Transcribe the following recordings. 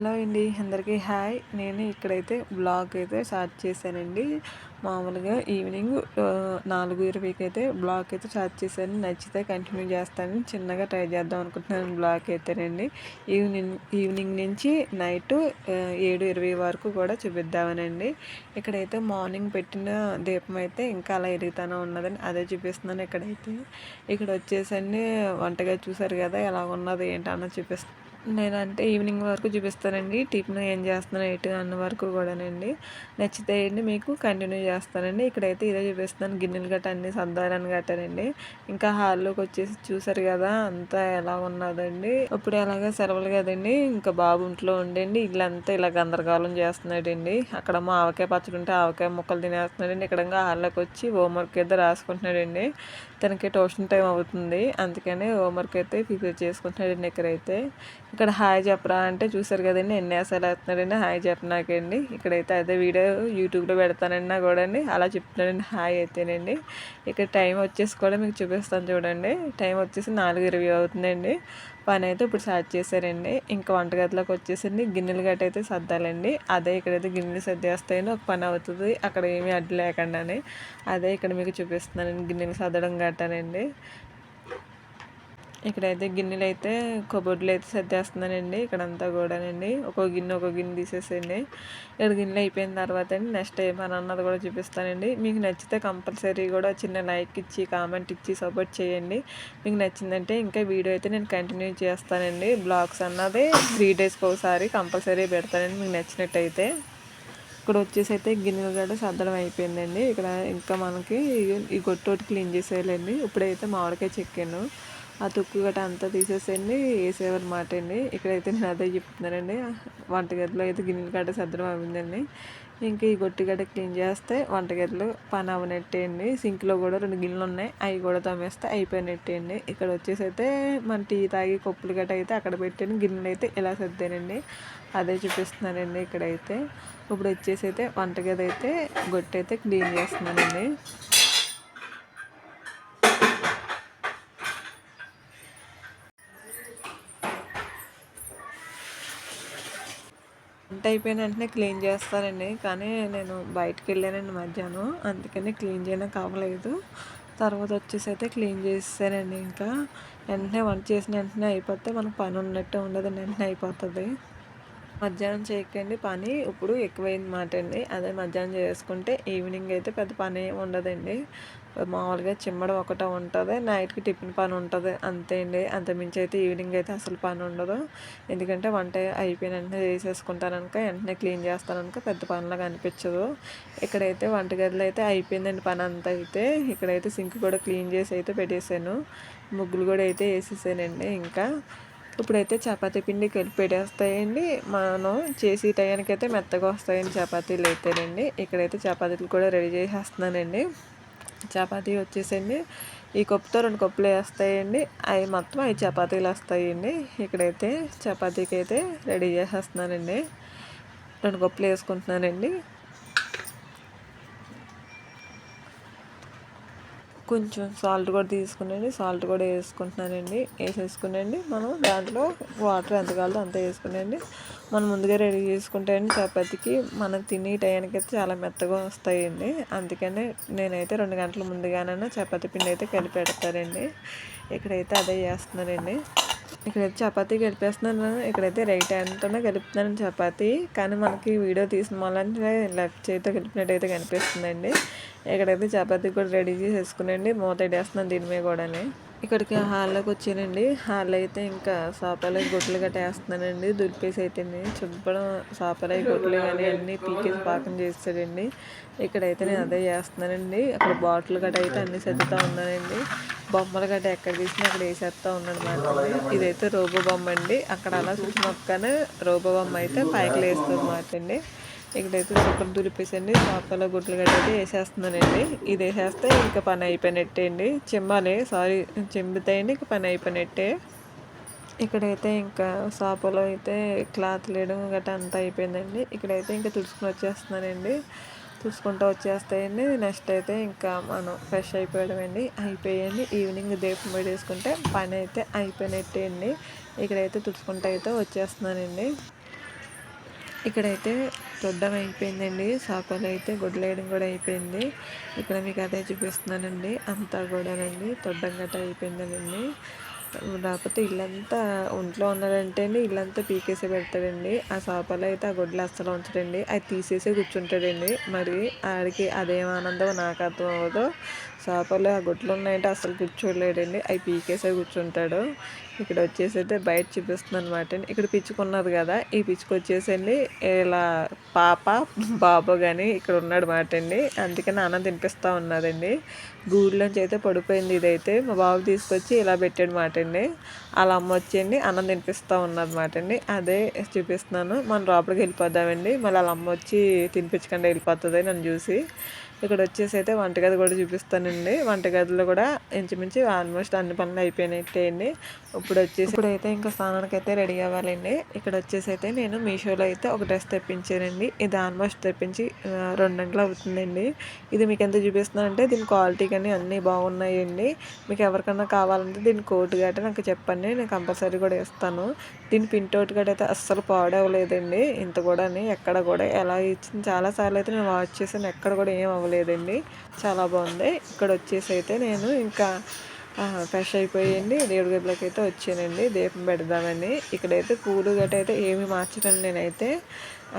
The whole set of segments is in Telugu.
హలో అండి, అందరికీ హాయ్. నేను ఇక్కడైతే బ్లాగ్ అయితే స్టార్ట్ చేశానండి. మామూలుగా ఈవినింగ్ 4:20కి అయితే బ్లాగ్ అయితే స్టార్ట్ చేశాను. నచ్చితే కంటిన్యూ చేస్తాను. చిన్నగా ట్రై చేద్దాం అనుకుంటున్నాను బ్లాగ్ అయితేనండి. ఈవినింగ్ నుంచి నైట్ 7:20 వరకు కూడా చూపిద్దామనండి. ఇక్కడైతే మార్నింగ్ పెట్టిన దీపం అయితే ఇంకా అలా ఎదుగుతూనే ఉన్నదని అదే చూపిస్తున్నాను. ఇక్కడ వచ్చేసండి వంటగది చూసారు కదా ఎలా ఉన్నది ఏంటన్నది చూపిస్తాను. నేనంటే ఈవినింగ్ వరకు చూపిస్తానండి. టిఫిన్ ఏం చేస్తున్నాను ఏంటి అన్న వరకు కూడానండి. నచ్చితే అండి మీకు కంటిన్యూ చేస్తానండి. ఇక్కడైతే ఇదే చూపిస్తున్నాను. గిన్నెలు గట్ట అన్నీ సర్దాలని గట్టానండి. ఇంకా హాల్లోకి వచ్చేసి చూసారు కదా అంతా ఎలా ఉన్నదండి. ఇప్పుడు ఎలాగ సెలవులు కదండి, ఇంకా బాబు ఇంట్లో ఉండండి. ఇల్లంతా ఇలా గందరగోళం చేస్తున్నాడండి. అక్కడ ఆవకాయ పచ్చడి ఉంటే ఆవకాయ ముక్కలు తినేస్తున్నాడండి. ఇక్కడ హాల్లోకి వచ్చి హోంవర్క్ అయితే రాసుకుంటున్నాడండి. తనకి ట్యూషన్ టైం అవుతుంది, అందుకని హోంవర్క్ అయితే ప్రిపేర్ చేసుకుంటున్నాడండి. ఇక్కడ హాయ్ చెప్పరా అంటే చూసారు కదండి ఎన్ని వేసాలు వేస్తున్నాడండి హాయ్ చెప్పనాకండి. ఇక్కడైతే అదే వీడియో యూట్యూబ్లో పెడతానన్నా కూడా అలా చెప్తున్నాడండి హాయ్ అయితేనండి. ఇక్కడ టైం వచ్చేసి కూడా మీకు చూపిస్తాను చూడండి. టైం వచ్చేసి 4:20 అవుతుందండి. పని అయితే ఇప్పుడు స్టార్ట్ చేశారండి. ఇంకా వంటగదిలోకి వచ్చేసండి గిన్నెలు గట్ట అయితే సర్దాలండి. అదే ఇక్కడైతే గిన్నెలు సర్దేస్తాయని ఒక పని అవుతుంది, అక్కడ ఏమీ అడ్డు లేకుండానే. అదే ఇక్కడ మీకు చూపిస్తున్నానండి గిన్నెలు సర్దడం గట్టానండి. ఇక్కడైతే గిన్నెలు అయితే కబోర్డ్లు అయితే సర్దేస్తున్నానండి. ఇక్కడంతా కూడానండి ఒక్కో గిన్నె తీసేసేయండి. ఇక్కడ గిన్నెలు అయిపోయిన తర్వాత అండి నెక్స్ట్ ఏ పని అన్నది కూడా చూపిస్తానండి. మీకు నచ్చితే కంపల్సరీ కూడా చిన్న లైక్ ఇచ్చి కామెంట్ ఇచ్చి సపోర్ట్ చేయండి. మీకు నచ్చిందంటే ఇంకా వీడియో అయితే నేను కంటిన్యూ చేస్తానండి. బ్లాగ్స్ అన్నది 3 డేస్కి ఒకసారి కంపల్సరీ పెడతానండి మీకు నచ్చినట్టయితే. ఇక్కడ వచ్చేసి అయితే గిన్నెలు కూడా సర్దడం అయిపోయిందండి. ఇక్కడ ఇంకా మనకి ఈ గొట్టోటి క్లీన్ చేసేయాలండి. ఇప్పుడైతే మామిడికాయ చెక్కాను, ఆ తుక్కు గట్ట అంతా తీసేసేయండి వేసేవన్నమాట అండి. ఇక్కడైతే నేను అదే చెప్తున్నానండి. వంటగదిలో అయితే గిన్నెలు గడ్డ సర్దడం అయిందండి. ఇంకా ఈ గొట్టి గడ్డ క్లీన్ చేస్తే వంటగదిలో పని అవనట్టే అండి. సింక్లో కూడా 2 గిన్నెలు ఉన్నాయి, అవి కూడా తోమేస్తే అయిపోయినట్టే అండి. ఇక్కడ వచ్చేసి అయితే మన టీ తాగి కప్పులు గట్ట అయితే అక్కడ పెట్టాను, గిన్నెలు అయితే ఇలా సర్దానండి. అదే చూపిస్తున్నానండి. ఇక్కడైతే ఇప్పుడు వచ్చేసి అయితే వంటగది అయితే గొట్టె అయితే క్లీన్ చేస్తున్నానండి. వంట అయిపోయిన వెంటనే క్లీన్ చేస్తానండి, కానీ నేను బయటికి వెళ్ళానండి మధ్యాహ్నం, అందుకని క్లీన్ చేయడానికి అవ్వలేదు. తర్వాత వచ్చేసి అయితే క్లీన్ చేసేసానండి. ఇంకా వెంటనే వంట చేసిన వెంటనే అయిపోతే మనకు పని ఉన్నట్టు ఉండదండి, వెంటనే అయిపోతుంది. మధ్యాహ్నం చేయకండి పని ఇప్పుడు ఎక్కువైందన్నమాట అండి. అదే మధ్యాహ్నం చేసుకుంటే ఈవినింగ్ అయితే పెద్ద పని ఉండదండి. మామూలుగా చిమ్మడం ఒకటే ఉంటుంది, నైట్కి టిఫిన్ పని ఉంటుంది అంతే అండి. అంతమించి అయితే ఈవినింగ్ అయితే అసలు పని ఉండదు. ఎందుకంటే వంట అయిపోయిన వెంటనే చేసేసుకుంటాననుక వెంటనే క్లీన్ చేస్తాననుక పెద్ద పనిలాగా అనిపించదు. ఇక్కడైతే వంటగదిలో అయితే అయిపోయిందండి పని అంతా. అయితే ఇక్కడైతే సింక్ కూడా క్లీన్ చేసి అయితే పెట్టేశాను, ముగ్గులు కూడా అయితే వేసేసానండి. ఇంకా ఇప్పుడైతే చపాతీ పిండి కలిపి పెట్టేస్తాయండి. మనం చేసి టయానికి అయితే మెత్తగా వస్తాయండి చపాతీలు అయితేనండి. ఇక్కడైతే చపాతీలు కూడా రెడీ చేసేస్తున్నానండి. చపాతీ వచ్చేసండి ఈ కప్పుతో 2 కప్పులు వేస్తాయండి, అవి మొత్తం 5 చపాతీలు వస్తాయండి. ఇక్కడైతే చపాతీకి అయితే రెడీ చేసేస్తున్నానండి. 2 కప్పులు వేసుకుంటున్నానండి. కొంచెం సాల్ట్ కూడా తీసుకునండి, సాల్ట్ కూడా వేసుకుంటున్నానండి. వేసేసుకునండి మనం దాంట్లో వాటర్ ఎంత కావాలో అంత వేసుకునండి. మనం ముందుగా రెడీ చేసుకుంటే అండి చపాతీకి మనం తినే టయానికి అయితే చాలా మెత్తగా వస్తాయండి. అందుకని నేనైతే 2 గంటల ముందుగానైనా చపాతీ పిండి అయితే కలిపి పెడతానండి. ఇక్కడైతే అదే చేస్తున్నానండి. ఇక్కడైతే చపాతీ కలిపేస్తున్నాను. ఇక్కడైతే రైట్ హ్యాండ్తోనే కలుపుతున్నాను చపాతీ, కానీ మనకి వీడియో తీసిన వాళ్ళంటే లెఫ్ట్ చేతితో కలిపినట్టయితే కనిపిస్తుందండి. ఇక్కడైతే చపాతీ కూడా రెడీ చేసేసుకునండి, మూత పెట్టేస్తున్నాను దీని మీద కూడా. ఇక్కడికి హాల్లోకి వచ్చానండి. హాల్లో అయితే ఇంకా సోఫాలో గుడ్లు గట్ట వేస్తున్నానండి. దులిపేసి అయితే చుప్పడం సోఫాలో గుడ్లు కానీ అన్నీ పీకేసి పాకం చేస్తాడండి. ఇక్కడైతే నేను అదే చేస్తున్నానండి. అక్కడ బాటిల్ గట్ట అయితే అన్నీ సర్దుతూ ఉన్నానండి. బొమ్మలు గట్ట ఎక్కడ తీసినా అక్కడ వేసేస్తూ ఉన్నాడు మాట. ఇదైతే రోబో బొమ్మ అండి. అక్కడ అలా చూసిన ఒక్కనే రోబో బొమ్మ అయితే పైకి లేస్తుంది మాట అండి. ఇక్కడైతే సూపర్ దులిపేసండి సోఫాలో గుడ్లు గట్ట అయితే వేసేస్తున్నానండి. ఇది వేసేస్తే ఇంకా పని అయిపోయినట్టే అండి. చెంబుతాయండి ఇంకా పని అయిపోయినట్టే. ఇక్కడైతే ఇంకా సోఫాలో అయితే క్లాత్ లేయడం గట్రా అంతా అయిపోయిందండి. ఇక్కడైతే ఇంకా తుడుచుకుని వచ్చేస్తున్నానండి. తుడుచుకుంటూ వచ్చేస్తాయండి. నెక్స్ట్ అయితే ఇంకా మనం ఫ్రెష్ అయిపోయామండి. అయిపోయండి ఈవినింగ్ దీపం పెట్టేసుకుంటే పని అయితే అయిపోయినట్టే అండి. ఇక్కడైతే తుడుచుకుంటూ అయితే వచ్చేస్తున్నానండి. ఇక్కడైతే దొడ్డం అయిపోయిందండి. చేపలు అయితే గుడ్లు వేయడం కూడా అయిపోయింది. ఇక్కడ మీకు అదే చూపిస్తున్నానండి. అంతా కూడానండి దొడ్డం గట్ట అయిపోయిందనండి. లేకపోతే ఇల్లంతా ఒంట్లో ఉన్నదంటే ఇల్లంతా పీకేసి పెడతాడండి. ఆ చేపలు అయితే ఆ గుడ్లు అస్సలు ఉంచడండి. అది తీసేసి కూర్చుంటాడండి. మరి ఆడికి అదేం ఆనందం నాకు అర్థం అవ్వదు. చేపలు ఆ గుడ్లు ఉన్నాయంటే అస్సలు కూర్చోలేడండి. అవి పీకేసే కూర్చుంటాడు. ఇక్కడ వచ్చేసి అయితే బయట చూపిస్తుంది అనమాట. ఇక్కడ పిచ్చుకున్నది కదా, ఈ పిచ్చుకు వచ్చేసండి ఇలా పాప బాబు కానీ ఇక్కడ ఉన్నాడు మాట అండి. అందుకని అన్నం తినిపిస్తూ ఉన్నదండి. గూడులోంచి అయితే పడిపోయింది ఇదైతే. మా బాబు తీసుకొచ్చి ఇలా పెట్టాడు మాట అండి. అలా అమ్మ వచ్చేయండి అన్నం తినిపిస్తూ ఉన్నదన్నమాట అండి. అదే చూపిస్తున్నాను. మనం లోపలికి వెళ్ళిపోద్దామండి. మళ్ళీ వాళ్ళ అమ్మ వచ్చి తినిపించకుండా వెళ్ళిపోతుంది నన్ను చూసి. ఇక్కడ వచ్చేసి అయితే వంటగది కూడా చూపిస్తానండి. వంటగదిలో కూడా ఇంచుమించు ఆల్మోస్ట్ అన్ని పనులు అయిపోయినట్టే అండి. ఇప్పుడైతే ఇంకా స్నానానికి అయితే రెడీ అవ్వాలండి. ఇక్కడ వచ్చేసి అయితే నేను మీషోలో అయితే ఒక డ్రెస్ తెప్పించానండి. ఇది ఆల్మోస్ట్ తెప్పించి 2 గంటలు అవుతుందండి. ఇది మీకు ఎంత చూపిస్తున్నానంటే దీని క్వాలిటీ కానీ అన్నీ బాగున్నాయండి. మీకు ఎవరికన్నా కావాలంటే దీని కోట్ గట్ట నాకు చెప్పండి, నేను కంపల్సరీ కూడా ఇస్తాను. దీని ప్రింట్అవుట్ గట్ట అయితే అస్సలు పాడవలేదండి. ఇంత కూడా ఎక్కడ కూడా ఎలా ఇచ్చింది చాలాసార్లు అయితే నేను వాచ్ చేసాను, ఎక్కడ కూడా ఏం అవ్వలేదండి. చాలా బాగుంది. ఇక్కడ వచ్చేసి అయితే నేను ఇంకా ఫ్రెష్ అయిపోయింది. దేవుడి గదిలోకి అయితే వచ్చానండి దీపం పెడదామని. ఇక్కడైతే పూలు గట్ట అయితే ఏమి మార్చడం నేనైతే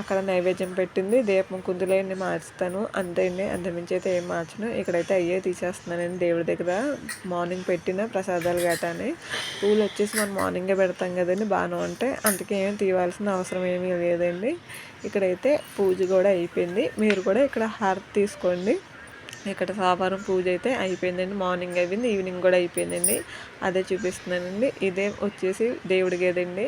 అక్కడ నైవేద్యం పెట్టింది దీపం కుందులన్నీ మార్చుతాను అంతే అండి. అంతమించి అయితే ఏం మార్చను. ఇక్కడైతే అయ్యే తీసేస్తున్నానండి దేవుడి దగ్గర మార్నింగ్ పెట్టిన ప్రసాదాలు గట్టాని. పూలు వచ్చేసి మనం మార్నింగే పెడతాం కదండి, బాగానే ఉంటాయి. అందుకే ఏమి తీయవలసిన అవసరం ఏమీ లేదండి. ఇక్కడైతే పూజ కూడా అయిపోయింది. మీరు కూడా ఇక్కడ హారతి తీసుకోండి. ఇక్కడ సోమవారం పూజ అయితే అయిపోయిందండి. మార్నింగ్ అయిపోయింది, ఈవినింగ్ కూడా అయిపోయిందండి. అదే చూపిస్తున్నానండి. ఇదే వచ్చేసి దేవుడి గదండి.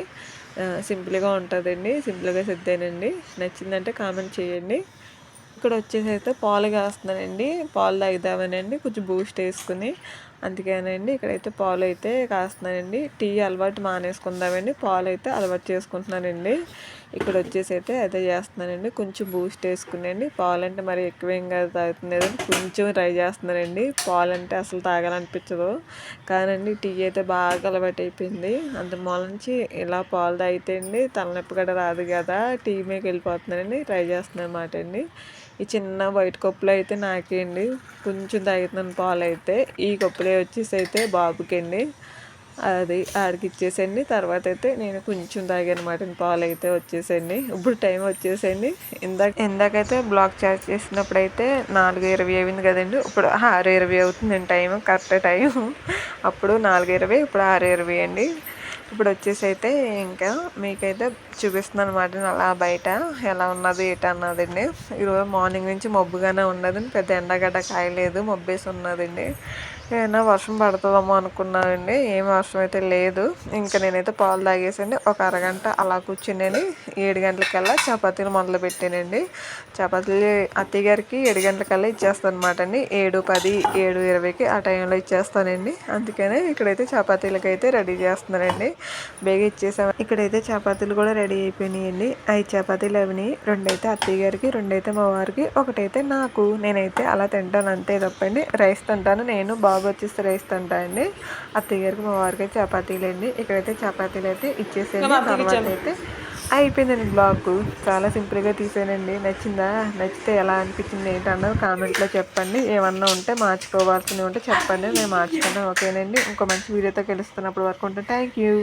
సింపుల్గా ఉంటుందండి. సింపుల్గా సిద్ధానండి. నచ్చిందంటే కామెంట్ చేయండి. ఇక్కడ వచ్చేసి అయితే పాలు కాస్తున్నానండి. పాలు తాగుదామనండి కొంచెం బూస్ట్ వేసుకుని. అందుకేనండి ఇక్కడైతే పాలు అయితే కాస్తున్నానండి. టీ అలవాటు మానేసుకుందామండి, పాలు అయితే అలవాటు చేసుకుంటున్నానండి. ఇక్కడ వచ్చేసి అయితే అదే చేస్తున్నానండి. కొంచెం బూస్ట్ వేసుకున్నాండి. పాలు అంటే మరి ఎక్కువేం కాదు తాగుతుంది, కొంచెం ట్రై చేస్తున్నానండి. పాలు అంటే అసలు తాగాలనిపించదు కానండి టీ అయితే బాగా అలవాటు అయిపోయింది. అంత మూల నుంచి ఇలా పాలు తాగితే అండి తలనొప్పి కూడా రాదు కదా, టీ మీకు వెళ్ళిపోతున్నానండి. ట్రై చేస్తున్నాను అన్నమాట అండి. ఈ చిన్న వైట్ కప్పులో అయితే నాకే అండి కొంచెం తాగుతున్నాను పాలు అయితే. ఈ కప్పులో వచ్చేసి అయితే బాబుకి అండి అది ఆడికి ఇచ్చేసండి. తర్వాత అయితే నేను కొంచెం తాగానమాట పాలు అయితే వచ్చేసండి. ఇప్పుడు టైం వచ్చేసండి. ఇందాకైతే బ్లాగ్ చార్జ్ చేసినప్పుడు అయితే 4:20 అయింది కదండి. ఇప్పుడు 6:20 అవుతుందండి టైం, కరెక్ట్ టైం. అప్పుడు 4:20, ఇప్పుడు 6:20 అండి. ఇప్పుడు వచ్చేసి అయితే ఇంకా మీకైతే చూపిస్తున్నాను అనమాట అలా బయట ఎలా ఉన్నది ఏంటన్నదండి. ఈరోజు మార్నింగ్ నుంచి మబ్బుగానే ఉన్నదండి, పెద్ద ఎండగడ్డ కాయలేదు, మబ్బేసి ఉన్నదండి. ఏమైనా వర్షం పడుతుందేమో అనుకున్నానండి, ఏం వర్షం అయితే లేదు. ఇంకా నేనైతే పాలు తాగేసండి ఒక అరగంట అలా కూర్చుని 7 గంటలకల్లా చపాతీలు మొదలు పెట్టానండి. చపాతీలు అత్తయ్య గారికి 7 గంటలకల్లా ఇచ్చేస్తాను అనమాట అండి. 7:10, 7:20కి ఆ టైంలో ఇచ్చేస్తానండి. అందుకనే ఇక్కడైతే చపాతీలకి అయితే రెడీ చేస్తున్నానండి. బేగ ఇచ్చేసాము. ఇక్కడైతే చపాతీలు కూడా రెడీ అయిపోయినాయండి. 5 చపాతీలు అవినాయి. 2 అయితే అత్తయ్య గారికి, 2 అయితే మా వారికి, ఒకటైతే నాకు. నేనైతే అలా తింటాను అంతే తప్పండి. రైస్ తింటాను నేను, బాబు వచ్చేసి రైస్ తింటానండి. అత్తయ్య గారికి మా వారికి అయితే చపాతీలు అండి. ఇక్కడైతే చపాతీలు అయితే ఇచ్చేసేయండి. తర్వాత అయితే అయిపోయిందండి బ్లాగ్. చాలా సింపుల్గా తీసానండి. నచ్చిందా? నచ్చితే ఎలా అనిపించింది ఏంటన్నది కామెంట్లో చెప్పండి. ఏమన్నా ఉంటే మార్చుకోవాల్సినవి ఉంటే చెప్పండి, నేను మార్చుకున్నాను. ఓకేనండి. ఇంకో మంచి వీడియోతో కలుస్తున్నప్పుడు వరకు ఉంటాను. Thank you.